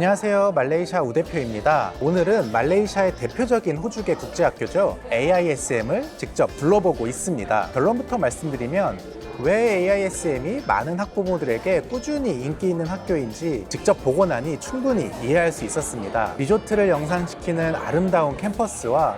안녕하세요, 말레이시아 우대표입니다. 오늘은 말레이시아의 대표적인 호주계 국제학교죠, AISM을 직접 둘러보고 있습니다. 결론부터 말씀드리면 왜 AISM이 많은 학부모들에게 꾸준히 인기 있는 학교인지 직접 보고 나니 충분히 이해할 수 있었습니다. 리조트를 영상시키는 아름다운 캠퍼스와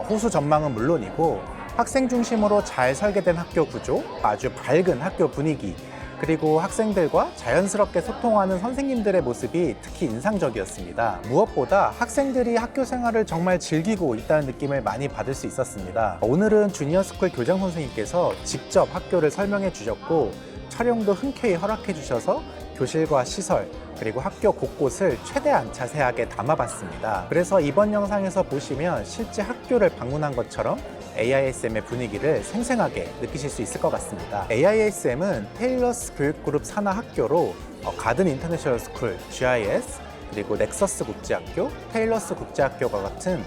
호수 전망은 물론이고 학생 중심으로 잘 설계된 학교 구조, 아주 밝은 학교 분위기, 그리고 학생들과 자연스럽게 소통하는 선생님들의 모습이 특히 인상적이었습니다. 무엇보다 학생들이 학교 생활을 정말 즐기고 있다는 느낌을 많이 받을 수 있었습니다. 오늘은 주니어스쿨 교장선생님께서 직접 학교를 설명해 주셨고 촬영도 흔쾌히 허락해 주셔서 교실과 시설, 그리고 학교 곳곳을 최대한 자세하게 담아봤습니다. 그래서 이번 영상에서 보시면 실제 학교를 방문한 것처럼 AISM의 분위기를 생생하게 느끼실 수 있을 것 같습니다. AISM은 테일러스 교육그룹 산하 학교로 가든 인터내셔널 스쿨, GIS, 그리고 넥서스 국제학교, 테일러스 국제학교와 같은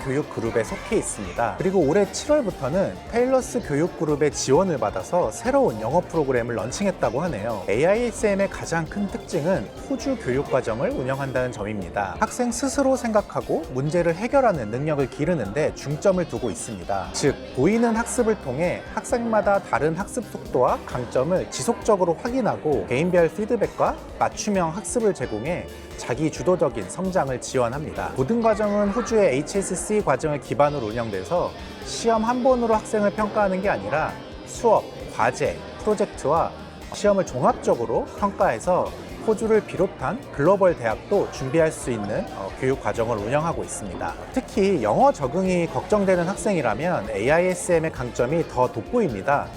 교육 그룹에 속해 있습니다. 그리고 올해 7월부터는 테일러스 교육 그룹의 지원을 받아서 새로운 영어 프로그램을 런칭했다고 하네요. AISM의 가장 큰 특징은 호주 교육 과정을 운영한다는 점입니다. 학생 스스로 생각하고 문제를 해결하는 능력을 기르는데 중점을 두고 있습니다. 즉, 보이는 학습을 통해 학생마다 다른 학습 속도와 강점을 지속적으로 확인하고 개인별 피드백과 맞춤형 학습을 제공해 자기 주도적인 성장을 지원합니다. 모든 과정은 호주의 HSC 과정을 기반으로 운영돼서 시험 한 번으로 학생을 평가하는 게 아니라 수업, 과제, 프로젝트와 시험을 종합적으로 평가해서 호주를 비롯한 글로벌 대학도 준비할 수 있는 교육 과정을 운영하고 있습니다. 특히 영어 적응이 걱정되는 학생이라면 AISM의 강점이 더 돋보입니다.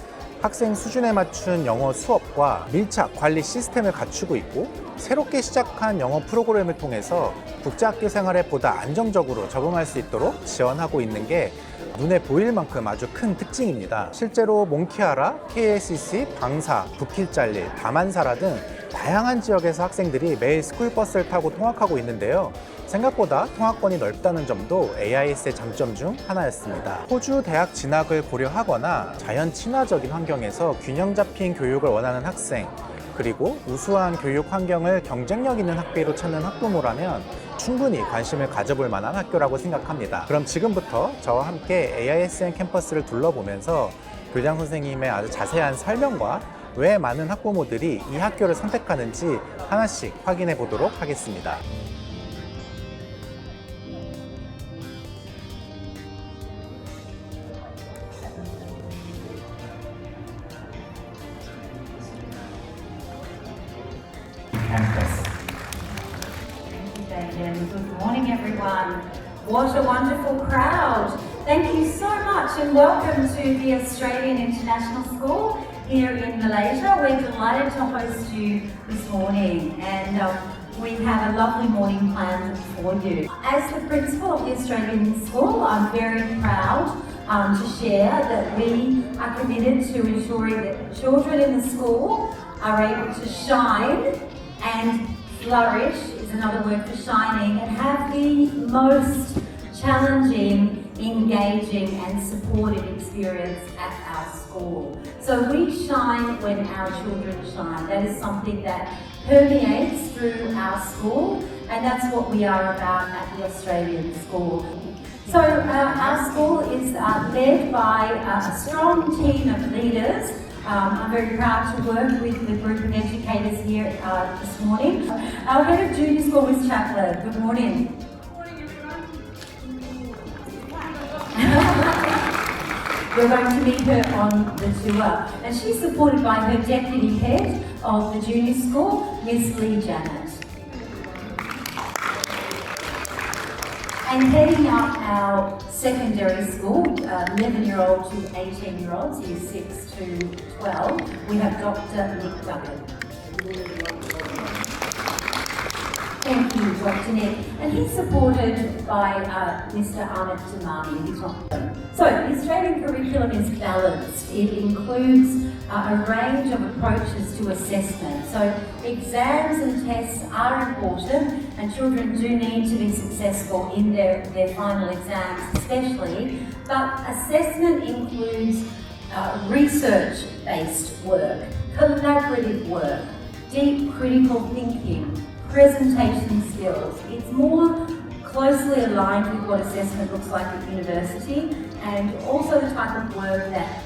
학생 수준에 맞춘 영어 수업과 밀착 관리 시스템을 갖추고 있고 새롭게 시작한 영어 프로그램을 통해서 국제학교 생활에 보다 안정적으로 적응할 수 있도록 지원하고 있는 게 눈에 보일 만큼 아주 큰 특징입니다. 실제로 몽키아라, KLCC, 방사, 부킬잘릴, 다만사라 등 다양한 지역에서 학생들이 매일 스쿨버스를 타고 통학하고 있는데요. 생각보다 통학권이 넓다는 점도 AIS의 장점 중 하나였습니다. 호주 대학 진학을 고려하거나 자연 친화적인 환경에서 균형 잡힌 교육을 원하는 학생, 그리고 우수한 교육 환경을 경쟁력 있는 학비로 찾는 학부모라면 충분히 관심을 가져볼 만한 학교라고 생각합니다. 그럼 지금부터 저와 함께 AISM 캠퍼스를 둘러보면서 교장 선생님의 아주 자세한 설명과 왜 많은 학부모들이 이 학교를 선택하는지 하나씩 확인해 보도록 하겠습니다. Good morning, everyone. What a wonderful crowd. Thank you so much and welcome to the Australian International School here in Malaysia. We're delighted to host you this morning and we have a lovely morning planned for you. As the principal of the Australian School, I'm very proud to share that we are committed to ensuring that children in the school are able to shine and flourish is another word for shining, and have the most challenging, engaging and supportive experience at our school. So we shine when our children shine. That is something that permeates through our school, and that's what we are about at the Australian School. So our school is led by a strong team of leaders. I'm very proud to work with the group of educators here this morning. Our head of junior school, Ms. Chaplin. Good morning. Good morning, everyone. We're going to meet her on the tour, and she's supported by her deputy head of the junior school, Ms. Lee Janet. And heading up our secondary school, 11-year-old to 18-year-olds, years 6 to 12, we have Dr. Nick Duggan. Thank you, Dr. Nick. And he's supported by Mr. Ahmed Tamami, who's not there. So, the Australian curriculum is balanced. It includes a range of approaches to assessment. So, exams and tests are important, and children do need to be successful in their final exams especially, but assessment includes research-based work, collaborative work, deep critical thinking, presentation skills. It's more closely aligned with what assessment looks like at university, and also the type of work that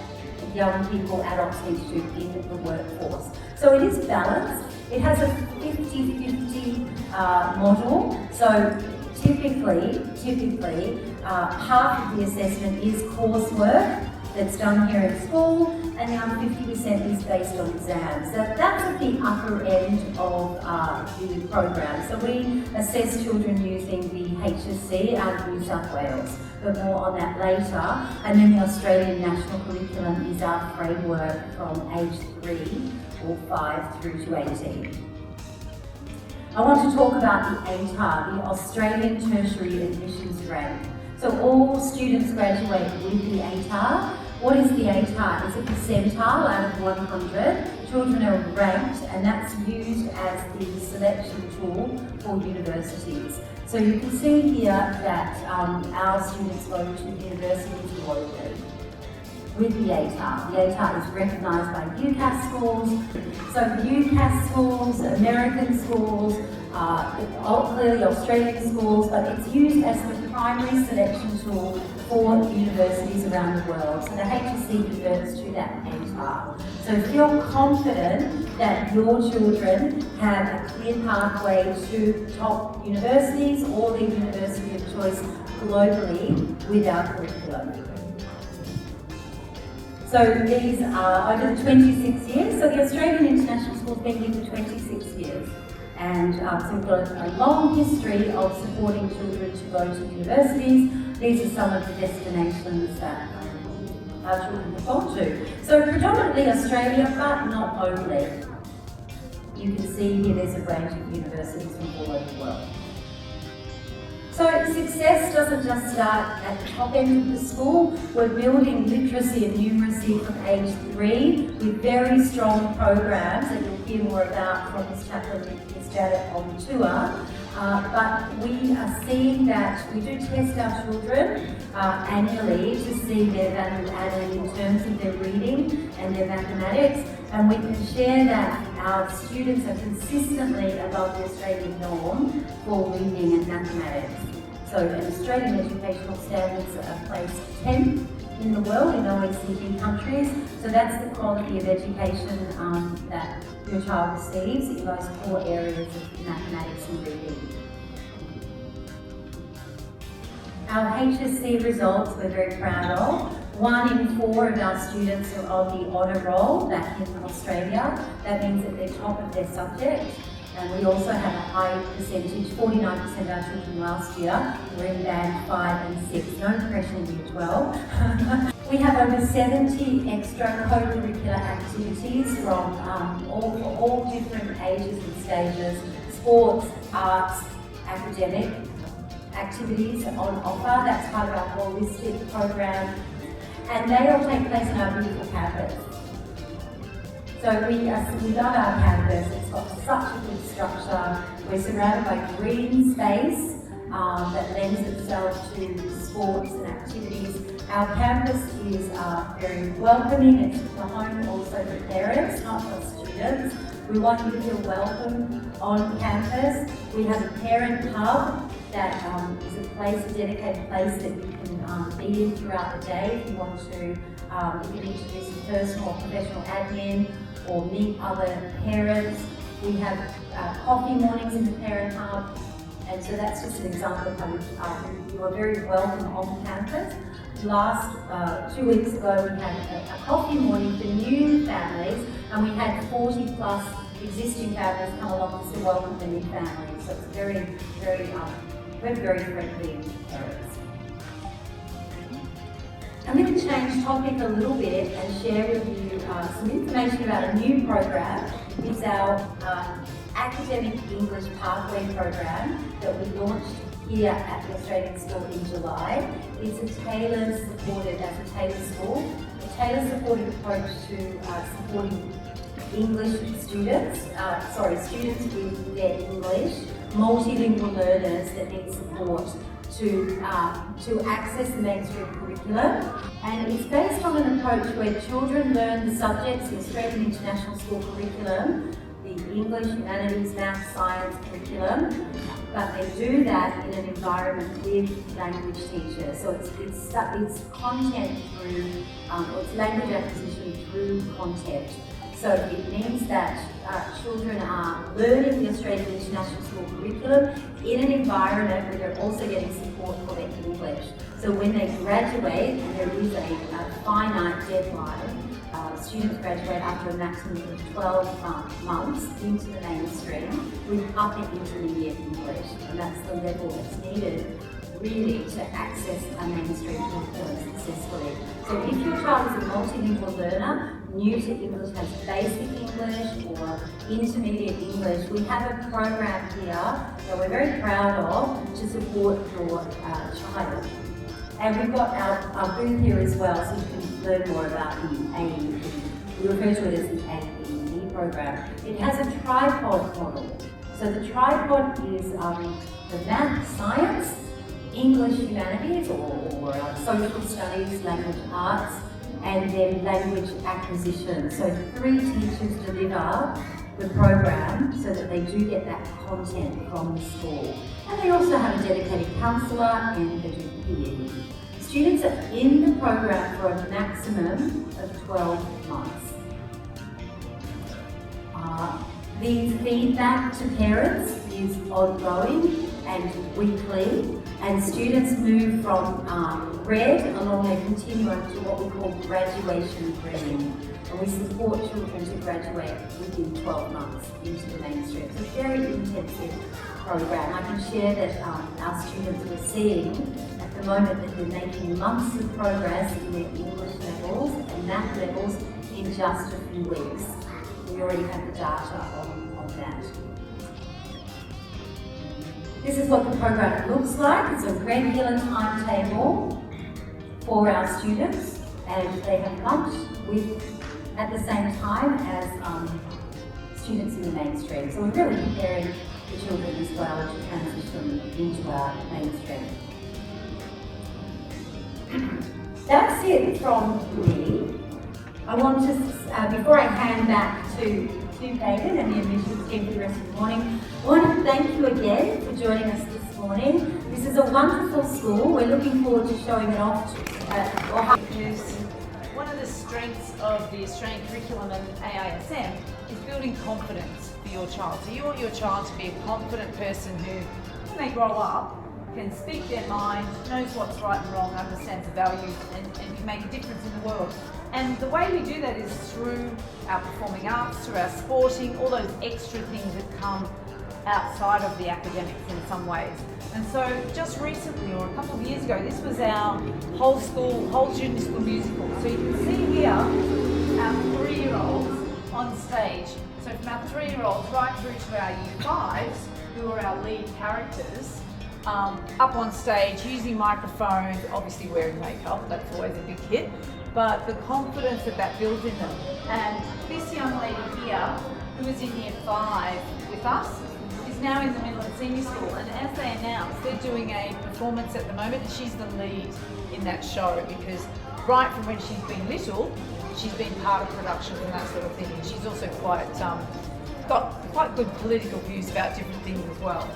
young people, adults need to do in the workforce. So it is balanced. It has a 50-50 model. So typically, half of the assessment is coursework that's done here at school, and the other 50% is based on exams. So that's at the upper end of the program. So we assess children using the HSC out of New South Wales, but more on that later. And then the Australian National Curriculum is our framework from age 3 or 5 through to 18. I want to talk about the ATAR, the Australian Tertiary Admissions Rank. So all students graduate with the ATAR. What is the ATAR? It's a percentile out of 100. Children are ranked, and that's used as the selection tool for universities. So you can see here that our students go to universities globally with the ATAR. The ATAR is recognised by UCAS schools. So UCAS schools, American schools, clearly Australian schools, but it's used as the primary selection tool for universities around the world. So the HSC converts to that ATAR. So feel confident that your children have a clear pathway to top universities or the university of choice globally with our curriculum. So these are over the 26 years. So the Australian International School's been here for 26 years. And so we've got a long history of supporting children to go to universities. These are some of the destinations that our children have gone to. So predominantly Australia, but not only. You can see here there's a range of universities from all over the world. So success doesn't just start at the top end of the school. We're building literacy and numeracy from age 3 with very strong programs that you'll hear more about from Ms. Chaplin and Ms. Janet on the tour. But we are seeing that we do test our children annually to see their value added in terms of their reading and their mathematics, and we can share that our students are consistently above the Australian norm for reading and mathematics. So in Australian educational standards are placed 10th in the world in OECD countries, so that's the quality of education that your child receives in those core areas of mathematics and reading. Our HSC results we're very proud of. 1 in 4 of our students are on the honour roll back in Australia. That means that they're top of their subject. And we also have a high percentage, 49% of our children last year were in band 5 and 6, no pressure in year 12. We have over 70 extra co-curricular activities from all different ages and stages, sports, arts, academic activities on offer. That's part of our holistic program. And they all take place in our beautiful campus. So we love our campus. It's got such a good structure. We're surrounded by green space that lends itself to sports and activities. Our campus is very welcoming. It's the home also for parents, not just students. We want you to feel welcome on campus. We have a parent hub that is a dedicated place that you can be in throughout the day if you want to, if you need to do some personal or professional admin or meet other parents. We have coffee mornings in the parent hub, and so that's just an example of how you are very welcome on campus. Last 2 weeks ago we had a coffee morning for new families, and we had 40 plus existing families come along to welcome the new families. So it's very friendly parents. I'm going to change topic a little bit and share with you some information about a new program. It's our academic English pathway program that we launched here at the Australian School in July. It's a Taylor supported school, a Taylor supported approach to supporting English students, students with their English, multilingual learners that need support to access the mainstream curriculum. And it's based on an approach where children learn the subjects in the Australian International School curriculum the English, humanities, maths, science curriculum, but they do that in an environment with language teachers. So it's content through, or it's language acquisition through content. So it means that children are learning the Australian International School curriculum in an environment where they're also getting support for their English. So when they graduate, and there is a finite deadline, students graduate after a maximum of 12 months into the mainstream with upper intermediate English, and that's the level that's needed really to access a mainstream curriculum successfully. So if your child is a multilingual learner, new to English, has basic English or intermediate English, we have a program here that we're very proud of to support your child. And we've got our booth here as well, so you can learn more about the AE. We refer to it as the AE program. It has a tripod model. So the tripod is the math, science, English, humanities, or social studies, language arts, and then language acquisition. So 3 teachers deliver the program so that they do get that content from the school. And they also have a dedicated counsellor and they do PE. Students are in the program for a maximum of 12 months. The feedback to parents is ongoing and weekly, and students move from red along their continuum to what we call graduation green. And we support children to graduate within 12 months into the mainstream. It's a very intensive program. I can share that our students are seeing at the moment that they're making months of progress in their English levels and math levels in just a few weeks. We already have the data on that. This is what the program looks like. It's a regular timetable for our students, and they have lunch at the same time as students in the mainstream. So we're really preparing the children as well to transition into our mainstream. That's it from me. I want to, before I hand back to David and the admissions team for the rest of the morning, I want to thank you again for joining us this morning. This is a wonderful school. We're looking forward to showing it off. Because one of the strengths of the Australian curriculum and AISM is building confidence for your child. So you want your child to be a confident person who, when they grow up, can speak their mind, knows what's right and wrong, understands the values, and can make a difference in the world. And the way we do that is through our performing arts, through our sporting, all those extra things that come outside of the academics in some ways. And so just recently, or a couple of years ago, this was our whole junior school musical. So you can see here our 3-year-olds on stage. So from our 3-year-olds right through to our year 5s, who are our lead characters, up on stage using microphones, obviously wearing makeup, that's always a big hit, but the confidence that builds in them. And this young lady here, who is in year 5 with us, is now in the Midland Senior School, and as they announced, they're doing a performance at the moment, and she's the lead in that show, because right from when she's been little, she's been part of production and that sort of thing, and she's also got quite good political views about different things as well.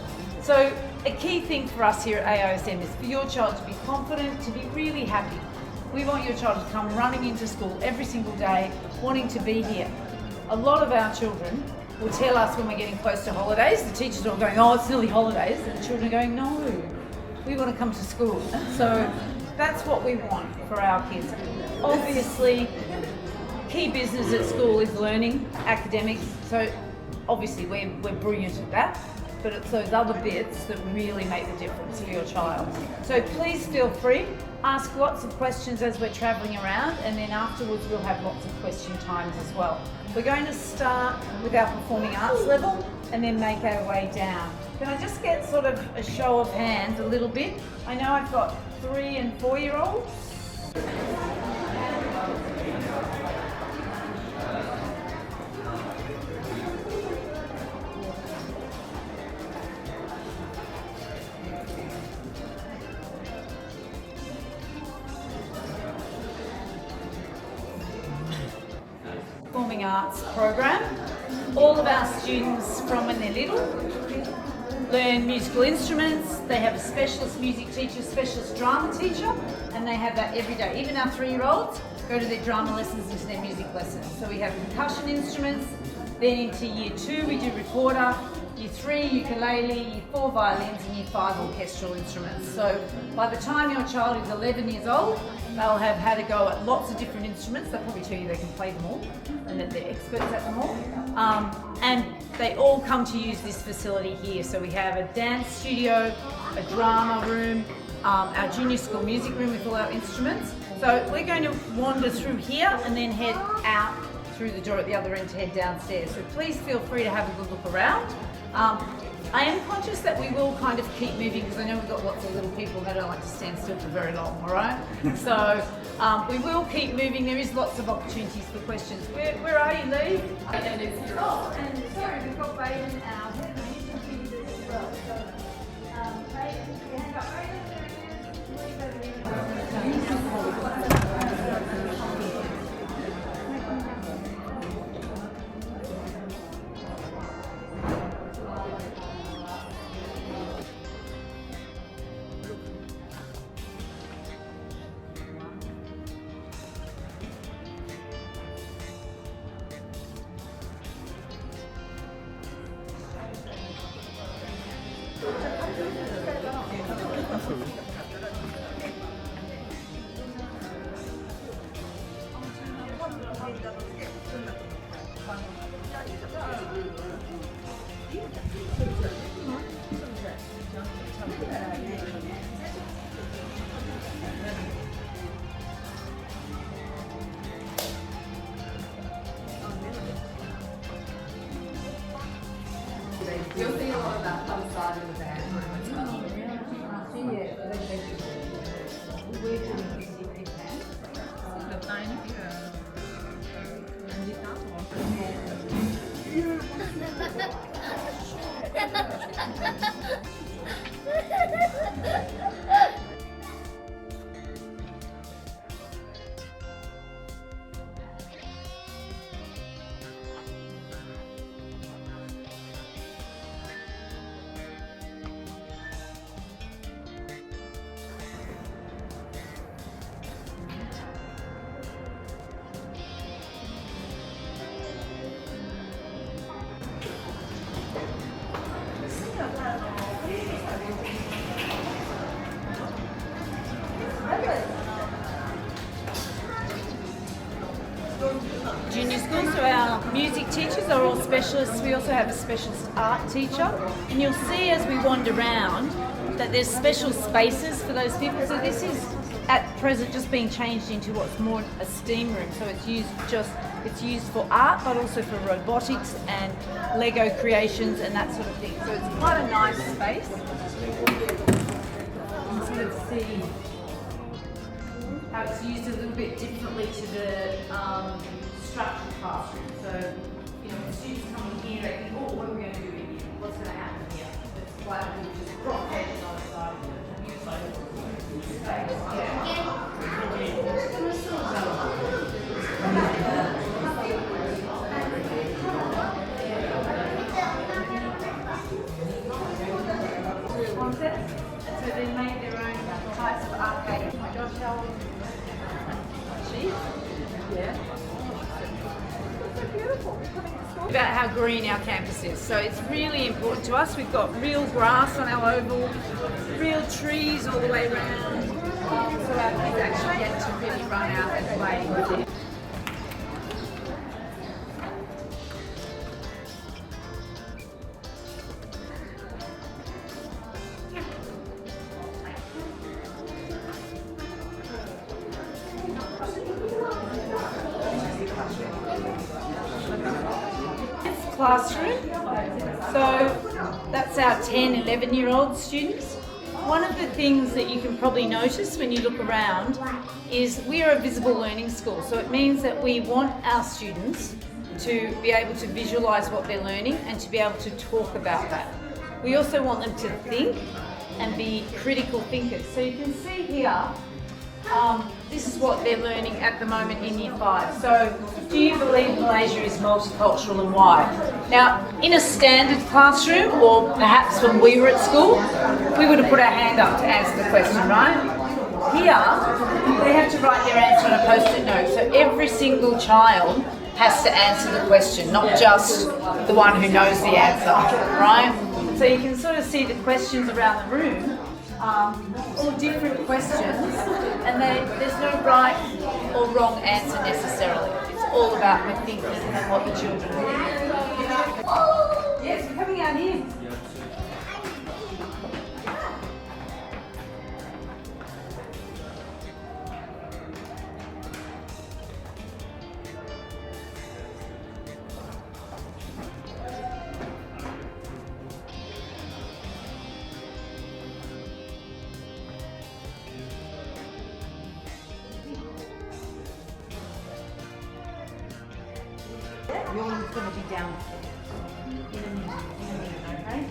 So a key thing for us here at AISM is for your child to be confident, to be really happy. We want your child to come running into school every single day, wanting to be here. A lot of our children will tell us when we're getting close to holidays, the teachers are all going, oh, it's nearly holidays, and the children are going, no, we want to come to school. So that's what we want for our kids. Obviously, key business at school is learning, academics, so obviously we're brilliant at that, but it's those other bits that really make the difference for your child. So please feel free, ask lots of questions as we're travelling around, and then afterwards we'll have lots of question times as well. We're going to start with our performing arts level and then make our way down. Can I just get sort of a show of hands a little bit? I know I've got 3 and 4-year-olds. Performing arts program. all of our students from when they're little learn musical instruments. They have a specialist music teacher, specialist drama teacher, and they have that every day. Even our 3-year-olds go to their drama lessons and to their music lessons. So we have percussion instruments. Then into year 2 we do recorder, year 3 ukulele, year 4 violins, and year 5 orchestral instruments. So by the time your child is 11 years old, they'll have had a go at lots of different instruments. They'll probably tell you they can play them all and that they're experts at them all. And they all come to use this facility here. So we have a dance studio, a drama room, our junior school music room with all our instruments. So we're going to wander through here and then head out through the door at the other end to head downstairs. So please feel free to have a good look around. I am conscious that we will kind of keep moving because I know we've got lots of little people that don't like to stand still for very long, all right? So we will keep moving. There is lots of opportunities for questions. Where are you, Lee? Oh, and sorry, we've got Baden, our head of music as well. So, Baden, your hand up. Baden, there it is. You'll see a lot of that outside in the band. Junior school, so our music teachers are all specialists. We also have a specialist art teacher, and you'll see as we wander around that there's special spaces for those people. So this is at present just being changed into what's more a STEAM room. So it's used for art, but also for robotics and Lego creations and that sort of thing. So it's quite a nice space. You can sort of see how it's used a little bit differently to the structured classroom. So, you know, when students come in here, they think, oh, what are we going to do in here? What's going to happen here? It's like we just drop heads on the side of the space. Concepts, and so they make their own types of arcade. Oh my gosh, how old is she? Yeah. About how green our campus is. So it's really important to us. We've got real grass on our oval, real trees all the way around. So our kids actually get to really run out and play with it. Classroom. So that's our 10, 11-year-old students. One of the things that you can probably notice when you look around is we are a visible learning school. So it means that we want our students to be able to visualise what they're learning and to be able to talk about that. We also want them to think and be critical thinkers. So you can see here This is what they're learning at the moment in Year 5. So, do you believe Malaysia is multicultural and why? Now, in a standard classroom, or perhaps when we were at school, we would have put our hand up to answer the question, right? Here, they have to write their answer on a post-it note. So every single child has to answer the question, not just the one who knows the answer, right? So you can sort of see the questions around the room, all different questions, and there's no right or wrong answer necessarily. It's all about the thinking and what the children do. Yes, we're coming out here. Yours going to be down in a minute, okay?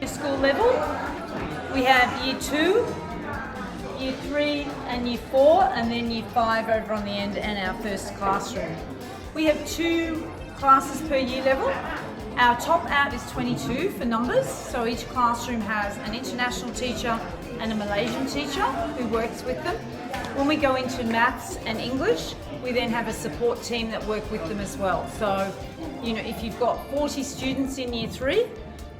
School level, we have Year 2, Year 3 and Year 4, and then Year 5 over on the end, and our first classroom. We have 2 classes per year level. Our top out is 22 for numbers, so each classroom has an international teacher and a Malaysian teacher who works with them. When we go into maths and English, we then have a support team that work with them as well. So, you know, if you've got 40 students in Year 3,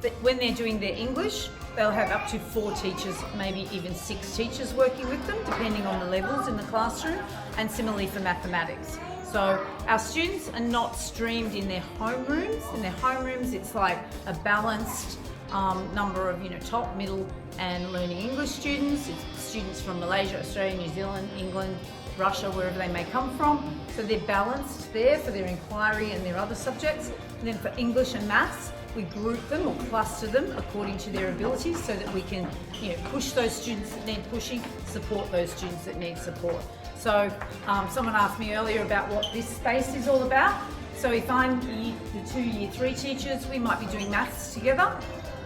but when they're doing their English, they'll have up to 4 teachers, maybe even 6 teachers working with them, depending on the levels in the classroom, and similarly for mathematics. So our students are not streamed in their homerooms. In their homerooms, it's like a balanced number of, top, middle, and learning English students. It's students from Malaysia, Australia, New Zealand, England, Russia, wherever they may come from. So they're balanced there for their inquiry and their other subjects. And then for English and maths, we group them or cluster them according to their abilities so that we can push those students that need pushing, support those students that need support. So someone asked me earlier about what this space is all about. So if I'm the 2 Year 3 teachers, we might be doing maths together.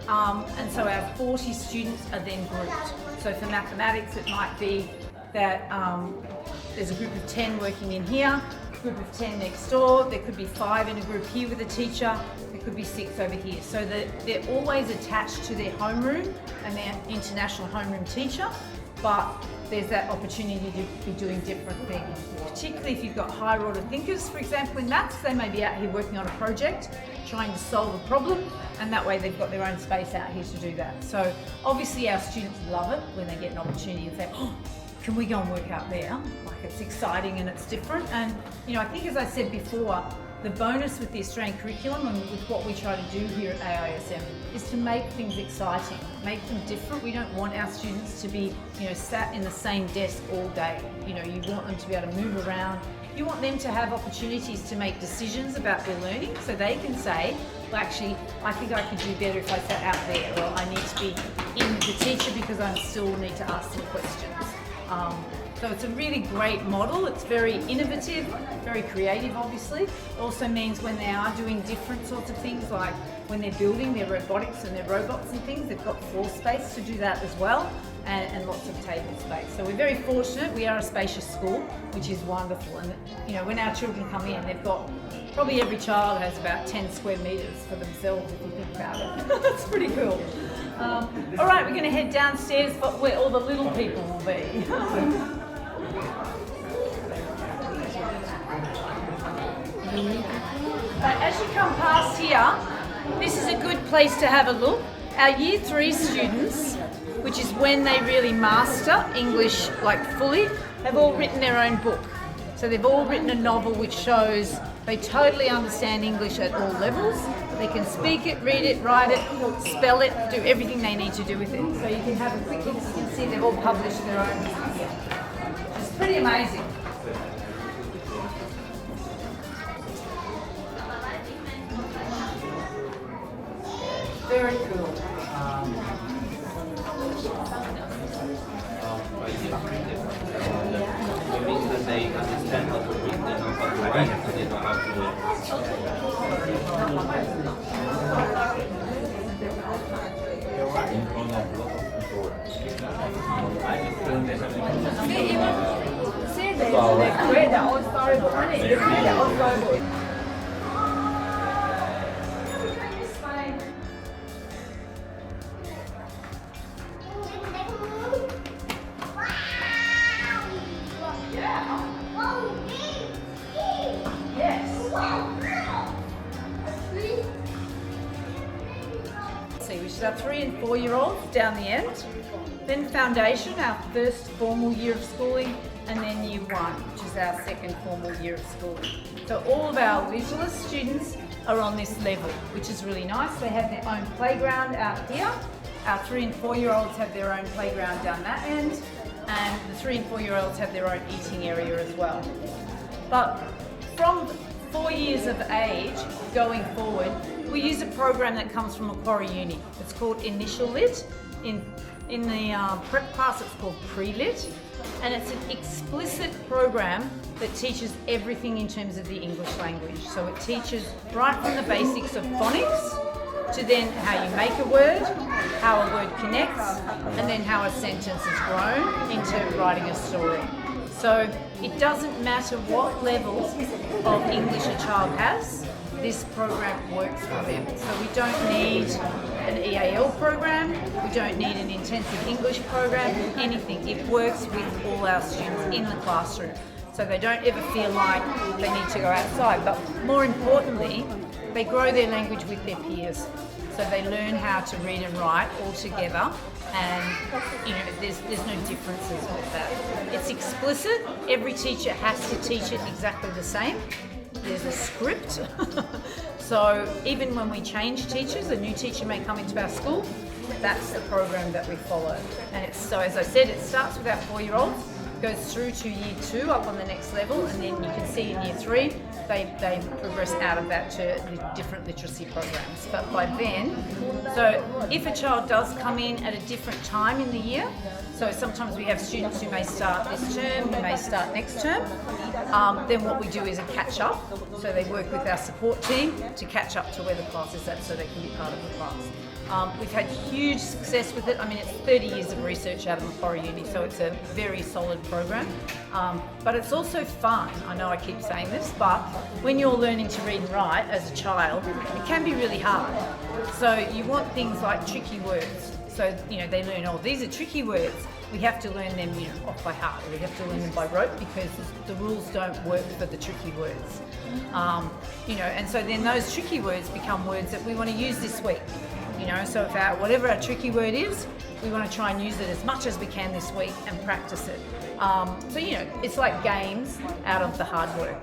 And so our 40 students are then grouped. So for mathematics, it might be that there's a group of 10 working in here, a group of 10 next door, there could be 5 in a group here with a teacher, there could be 6 over here. So that they're always attached to their homeroom and their international homeroom teacher, but there's that opportunity to be doing different things. Particularly if you've got higher order thinkers, for example, in maths, they may be out here working on a project, trying to solve a problem, and that way they've got their own space out here to do that. So obviously our students love it when they get an opportunity and say, oh, can we go and work out there? Like, it's exciting and it's different. And I think, as I said before, the bonus with the Australian curriculum and with what we try to do here at AISM is to make things exciting, make them different. We don't want our students to be, sat in the same desk all day. You want them to be able to move around. You want them to have opportunities to make decisions about their learning, so they can say, well, actually, I think I could do better if I sat out there, or I need to be in with the teacher because I still need to ask some questions. So it's a really great model. It's very innovative, very creative, obviously. It also means when they are doing different sorts of things, like when they're building their robotics and their robots and things, they've got floor space to do that as well. and lots of table space. So we're very fortunate. We are a spacious school, which is wonderful. And when our children come in, they've got probably every child has about 10 square metres for themselves, if you think about it. That's pretty cool. All right, we're going to head downstairs where all the little people will be. But as you come past here, this is a good place to have a look. Our Year 3 students, which is when they really master English fully, have all written their own book. So they've all written a novel which shows they totally understand English at all levels. They can speak it, read it, write it, spell it, do everything they need to do with it. So you can have a quick look, you can see they've all published their own book here. It's pretty amazing. Very cool. They understand how to read, they know how to write, and they know how to which is our 3 and 4 year olds down the end. Then foundation, our first formal year of schooling, and then year 1, which is our second formal year of schooling. So all of our visualist students are on this level, which is really nice. They have their own playground out here. Our 3 and 4 year olds have their own playground down that end, and the 3 and 4 year olds have their own eating area as well. But from 4 years of age going forward, we use a program that comes from Macquarie Uni. It's called Initial Lit. In the prep class, it's called Pre-Lit, and it's an explicit program that teaches everything in terms of the English language. So it teaches right from the basics of phonics to then how you make a word, how a word connects, and then how a sentence is grown into writing a story. So it doesn't matter what level of English a child has, this program works for them. So we don't need an EAL program, we don't need an intensive English program, anything. It works with all our students in the classroom. So they don't ever feel like they need to go outside. But more importantly, they grow their language with their peers. So they learn how to read and write all together, and there's no differences with that. It's explicit. Every teacher has to teach it exactly the same. There's a script. So even when we change teachers, a new teacher may come into our school, that's the program that we follow. And so as I said, it starts with our 4-year-olds, goes through to year 2 up on the next level, and then you can see in year 3 they progress out of that to different literacy programs. But by then, so if a child does come in at a different time in the year, so sometimes we have students who may start this term, who may start next term, then what we do is a catch up. So they work with our support team to catch up to where the class is at so they can be part of the class. We've had huge success with it. I mean, it's 30 years of research out of Macquarie Uni, so it's a very solid program. But it's also fun. I know I keep saying this, but when you're learning to read and write as a child, it can be really hard. So you want things like tricky words. So, they learn, these are tricky words. We have to learn them, off by heart. We have to learn them by rote because the rules don't work for the tricky words. And so then those tricky words become words that we want to use this week. So if whatever our tricky word is, we want to try and use it as much as we can this week and practice it. So it's like games out of the hard work.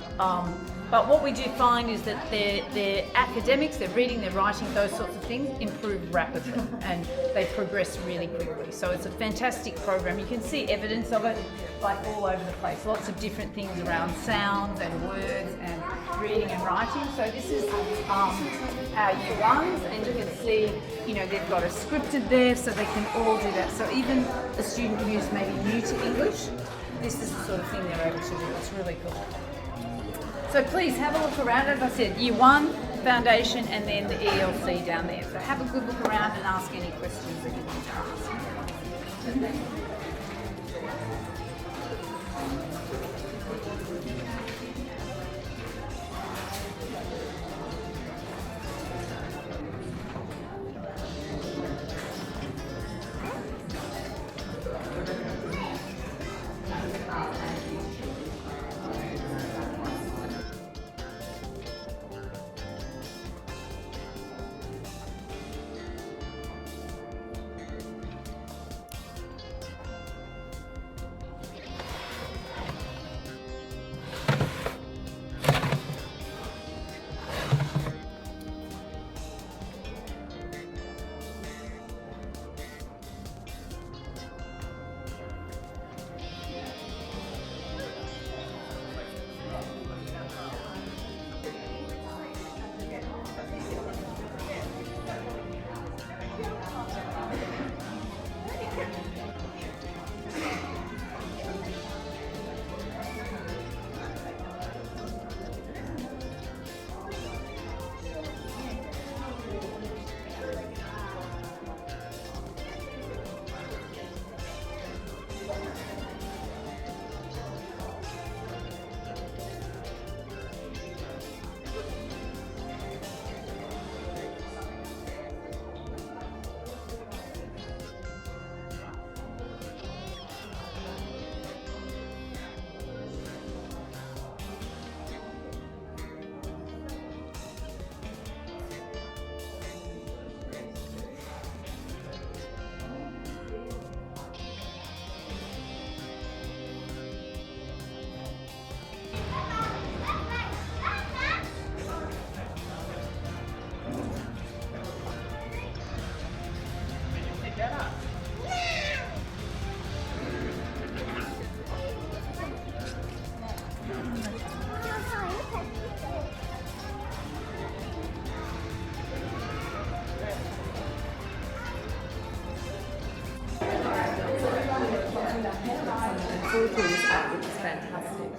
But what we do find is that their academics, their reading, their writing, those sorts of things improve rapidly and they progress really quickly. So it's a fantastic program. You can see evidence of it all over the place. Lots of different things around sounds and words and reading and writing. So this is our year 1s, and you can see, they've got it scripted there so they can all do that. So even a student who's maybe new to English, this is the sort of thing they're able to do. It's really cool. So please have a look around. As I said, year 1, foundation, and then the ELC down there. So have a good look around and ask any questions that you need to ask. which is fantastic.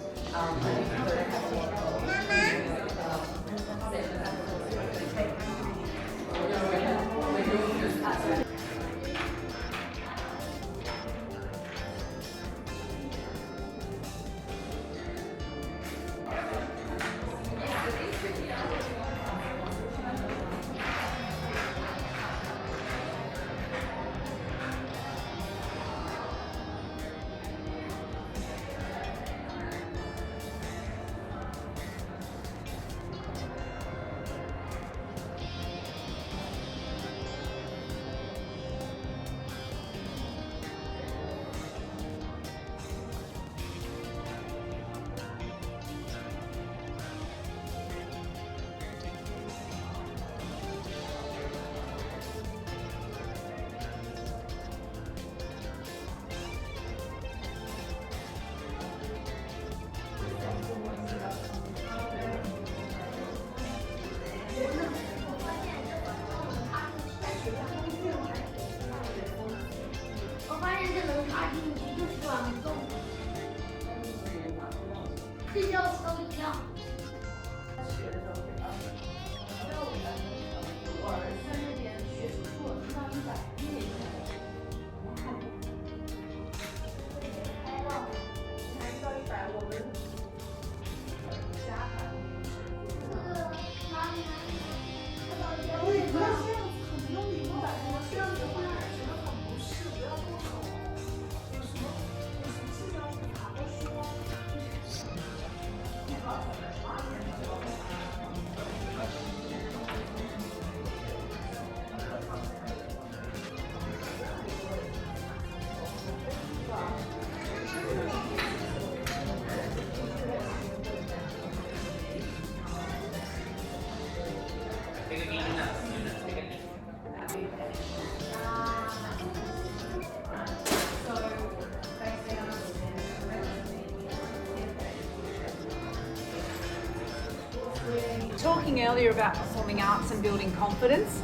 Talking earlier about performing arts and building confidence,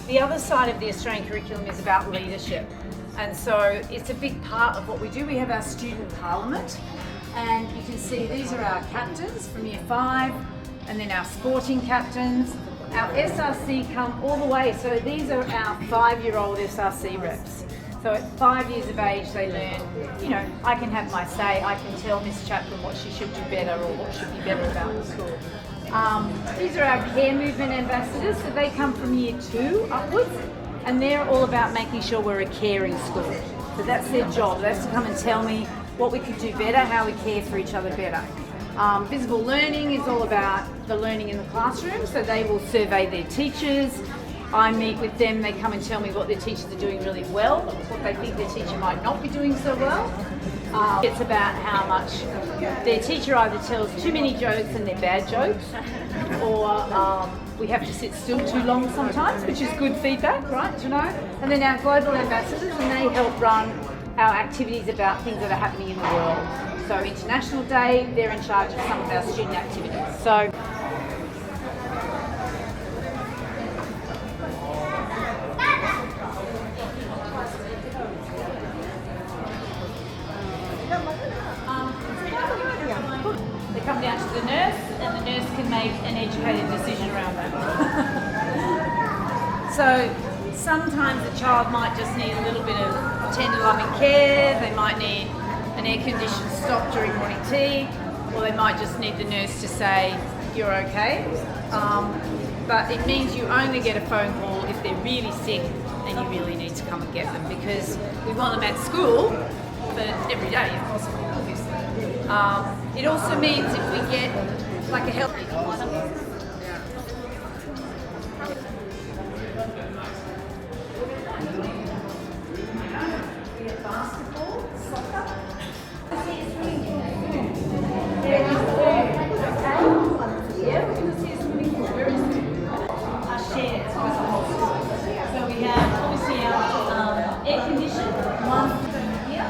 the other side of the Australian curriculum is about leadership. And so it's a big part of what we do. We have our student parliament, and you can see these are our captains from year 5, and then our sporting captains. Our SRC come all the way, so these are our 5-year-old SRC reps. So at 5 years of age, they learn, you know, I can have my say, I can tell Miss Chaplin what she should do better or what should be better about the school. These are our care movement ambassadors, so they come from year 2 upwards, and they're all about making sure we're a caring school. So that's their job. They have to come and tell me what we could do better, how we care for each other better. Visible learning is all about the learning in the classroom, so they will survey their teachers. I meet with them, they come and tell me what their teachers are doing really well, what they think their teacher might not be doing so well. It's about how much their teacher either tells too many jokes and they're bad jokes, or we have to sit still too long sometimes, which is good feedback, right, to know. And then our global ambassadors, and they help run our activities about things that are happening in the world. So International Day, they're in charge of some of our student activities. So. They come down to the nurse, and the nurse can make an educated decision around that. So sometimes a child might just need a little bit of tender loving care, they might need an air-conditioned stop during morning tea, or they might just need the nurse to say, you're okay. But it means you only get a phone call if they're really sick and you really need to come and get them, because we want them at school, but every day if possible, obviously. It also means if we get like a healthy basketball, soccer. Yeah, we're going to see a swimming pool very soon. Are shared as a whole school. So we have obviously our air conditioned one here.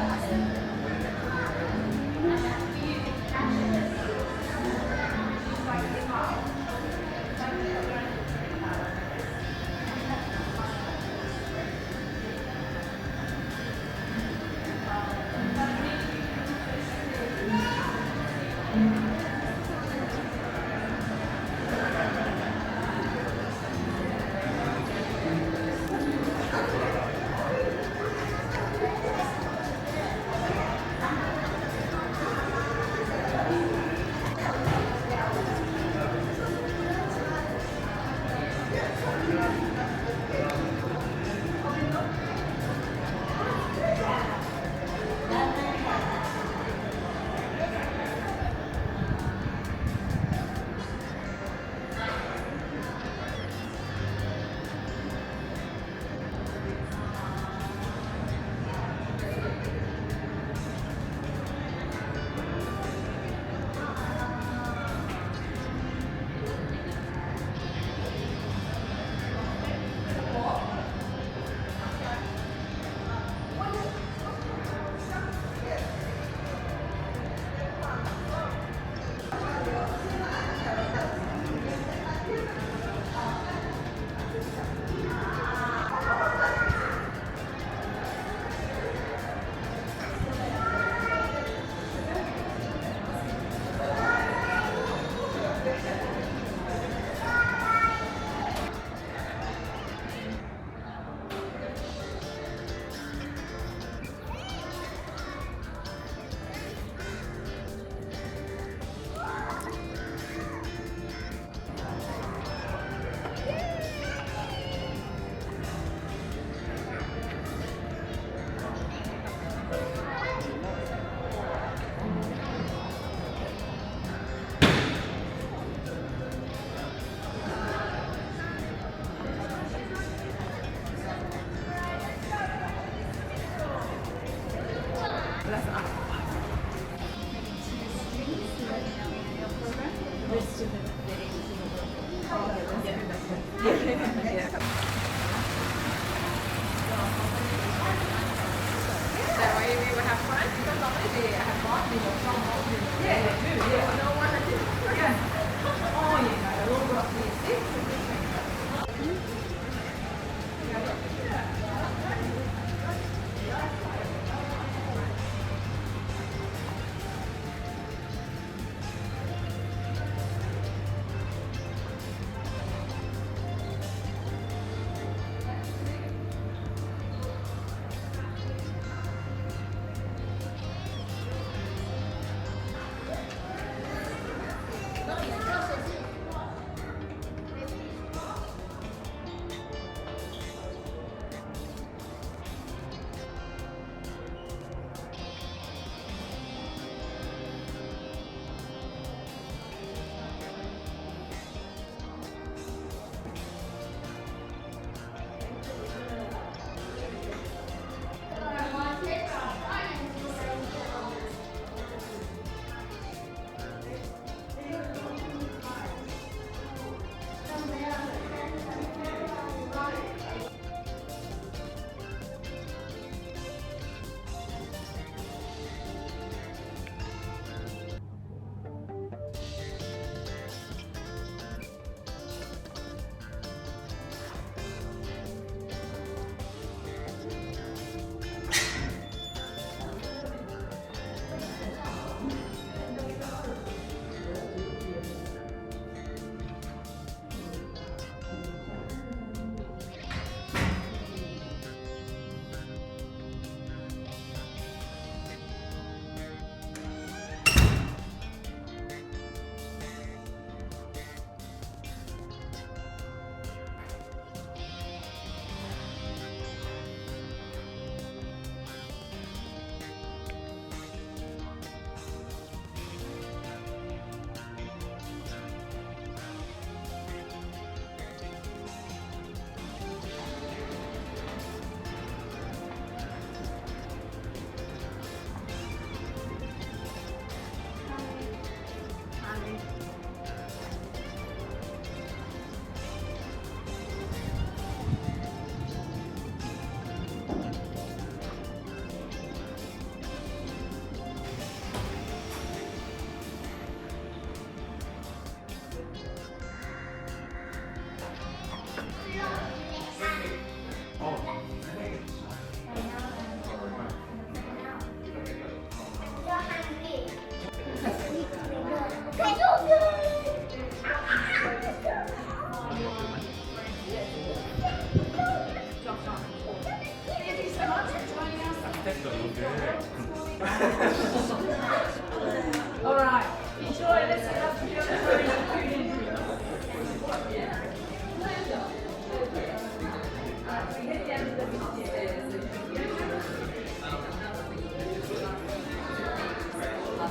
language.